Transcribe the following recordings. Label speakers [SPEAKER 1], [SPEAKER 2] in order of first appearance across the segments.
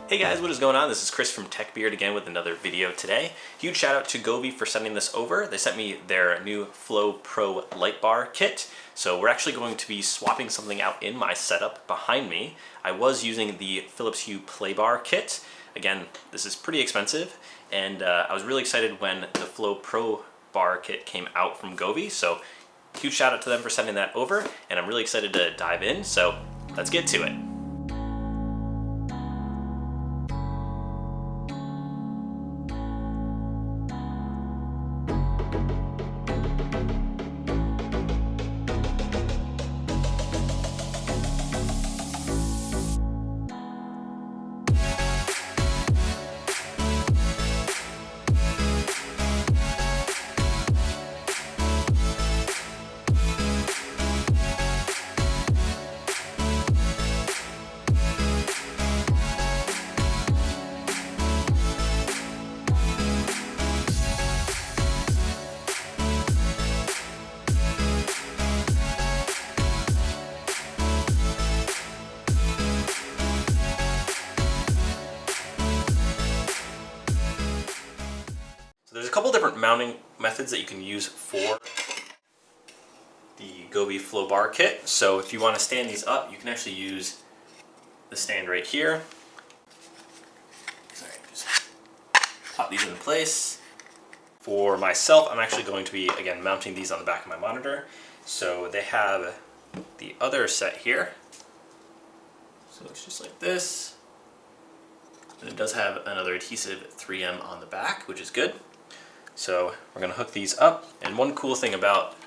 [SPEAKER 1] Hey guys, what is going on? This is Chris from TechBeard again with another video today. Huge shout out to Govee for sending this over. They sent me their new Flow Pro light bar kit. So we're actually going to be swapping something out in my setup behind me. I was using the Philips Hue Play Bar kit. Again, this is pretty expensive, and I was really excited when the Flow Pro bar kit came out from Govee. So huge shout out to them for sending that over, and I'm really excited to dive in. So let's get to it. There's a couple different mounting methods that you can use for the Govee Flow Bar kit. So if you want to stand these up, you can actually use the stand right here. Sorry, just pop these into place. For myself, I'm actually going to be, again, mounting these on the back of my monitor. So they have the other set here. So it's just like this. And it does have another adhesive 3M on the back, which is good. So we're going to hook these up, and one cool thing about,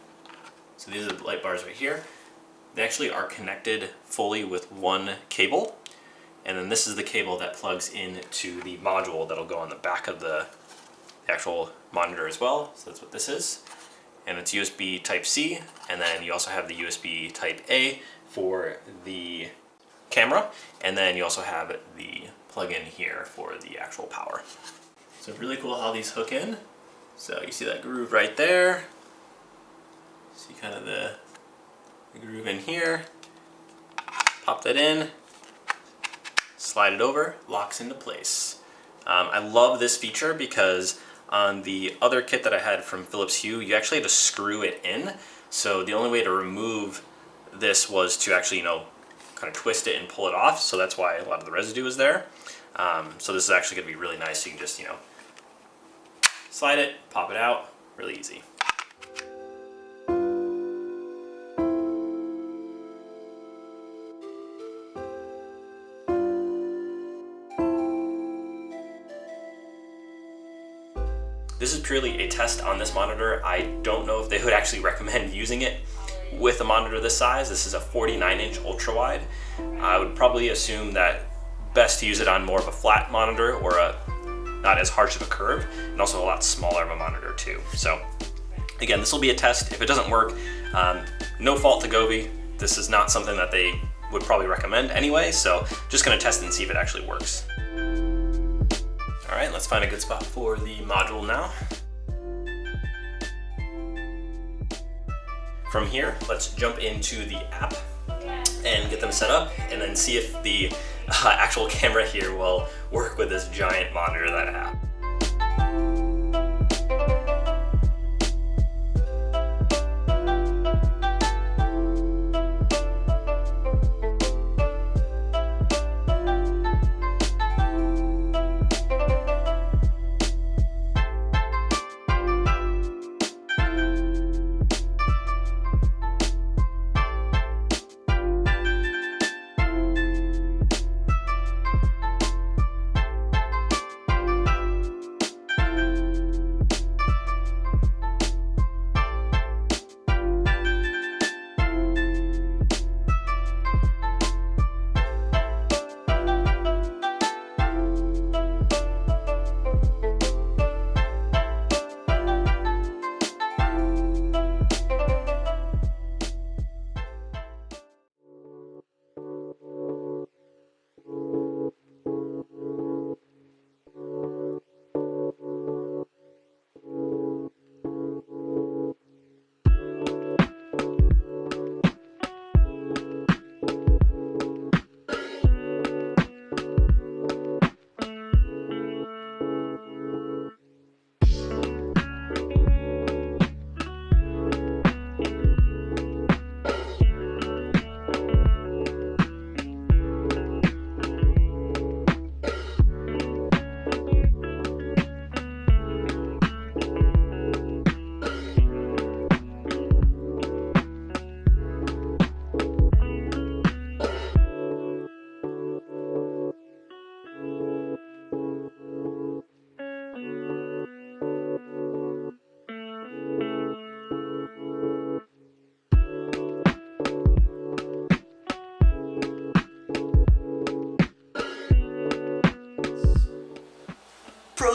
[SPEAKER 1] so these are the light bars right here, they actually are connected fully with one cable, and then this is the cable that plugs into the module that'll go on the back of the actual monitor as well. So that's what this is, and it's USB Type-C, and then you also have the USB Type-A for the camera, and then you also have the plug-in here for the actual power. So really cool how these hook in. So you see that groove right there. See kind of the groove in here. Pop that in, slide it over, locks into place. I love this feature because on the other kit that I had from Philips Hue, you actually had to screw it in. So the only way to remove this was to actually, kind of twist it and pull it off. So that's why a lot of the residue is there. So this is actually going to be really nice. You can just, slide it, pop it out, really easy. This is purely a test on this monitor. I don't know if they would actually recommend using it with a monitor this size. This is a 49-inch ultra wide. I would probably assume that best to use it on more of a flat monitor or a not as harsh of a curve, and also a lot smaller of a monitor too. So again, this will be a test. If it doesn't work, no fault to Govee. This is not something that they would probably recommend anyway, so just gonna test and see if it actually works. All right, let's find a good spot for the module now. From here, let's jump into the app and get them set up, and then see if the actual camera here will work with this giant monitor that I have.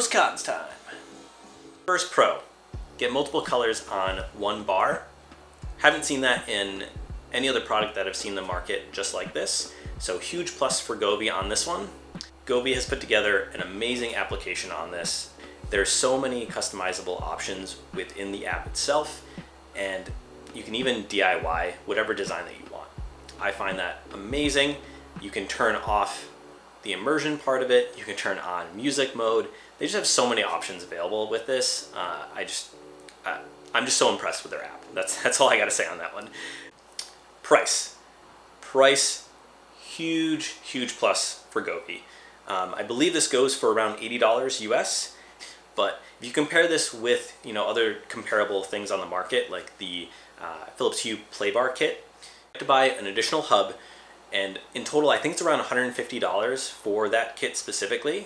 [SPEAKER 1] Pros cons time. First pro, get multiple colors on one bar. Haven't seen that in any other product that I've seen in the market just like this. So huge plus for Govee on this one. Govee has put together an amazing application on this. There's so many customizable options within the app itself, and you can even DIY whatever design that you want. I find that amazing. You can turn off the immersion part of it. You can turn on music mode. They just have so many options available with this. I'm just so impressed with their app. That's all I gotta say on that one. Price, huge plus for Govee. I believe this goes for around $80 US. But if you compare this with other comparable things on the market, like the Philips Hue Playbar kit, you have to buy an additional hub, and in total I think it's around $150 for that kit specifically.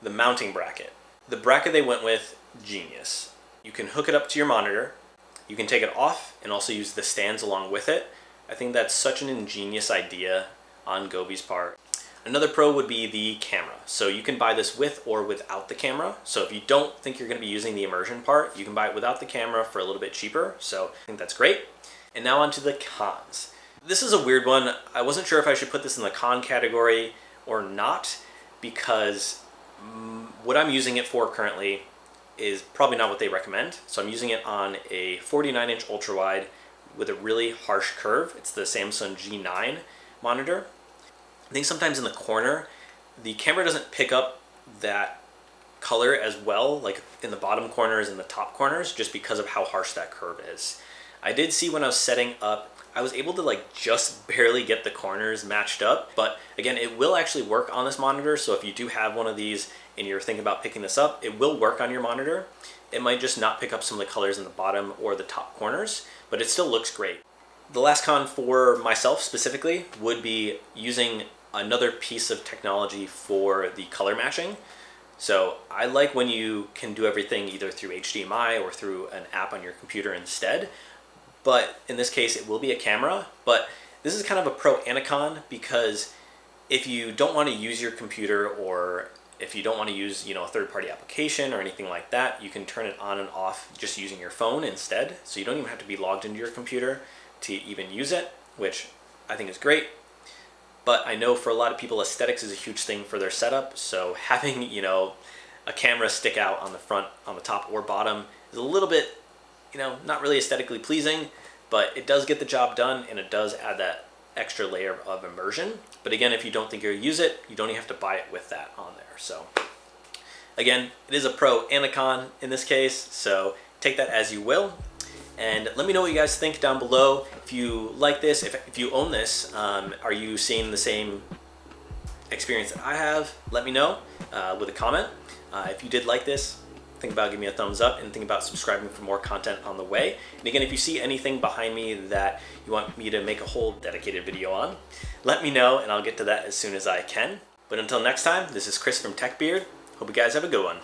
[SPEAKER 1] The mounting bracket. The bracket they went with, genius. You can hook it up to your monitor, you can take it off and also use the stands along with it. I think that's such an ingenious idea on Govee's part. Another pro would be the camera. So you can buy this with or without the camera. So if you don't think you're going to be using the immersion part, you can buy it without the camera for a little bit cheaper. So I think that's great. And now on to the cons. This is a weird one. I wasn't sure if I should put this in the con category or not, because what I'm using it for currently is probably not what they recommend. So I'm using it on a 49-inch ultra wide with a really harsh curve. It's the Samsung G9 monitor. I think sometimes in the corner, the camera doesn't pick up that color as well, like in the bottom corners and the top corners, just because of how harsh that curve is. I did see when I was setting up, I was able to just barely get the corners matched up, but again, it will actually work on this monitor. So if you do have one of these and you're thinking about picking this up, it will work on your monitor. It might just not pick up some of the colors in the bottom or the top corners, but it still looks great. The last con for myself specifically would be using another piece of technology for the color matching. So I like when you can do everything either through HDMI or through an app on your computer instead. But in this case, it will be a camera. But this is kind of a pro and a con, because if you don't want to use your computer, or if you don't want to use a third-party application or anything like that, you can turn it on and off just using your phone instead. So you don't even have to be logged into your computer to even use it, which I think is great. But I know for a lot of people, aesthetics is a huge thing for their setup. So having, a camera stick out on the front, on the top or bottom is a little bit, not really aesthetically pleasing, but it does get the job done, and it does add that extra layer of immersion. But again, if you don't think you'll use it, you don't even have to buy it with that on there. So again, it is a pro and a con in this case. So take that as you will. And let me know what you guys think down below. If you like this, if you own this, are you seeing the same experience that I have? Let me know with a comment. If you did like this, think about giving me a thumbs up, and think about subscribing for more content on the way. And again, if you see anything behind me that you want me to make a whole dedicated video on, let me know and I'll get to that as soon as I can. But until next time, this is Chris from TechBeard. Hope you guys have a good one.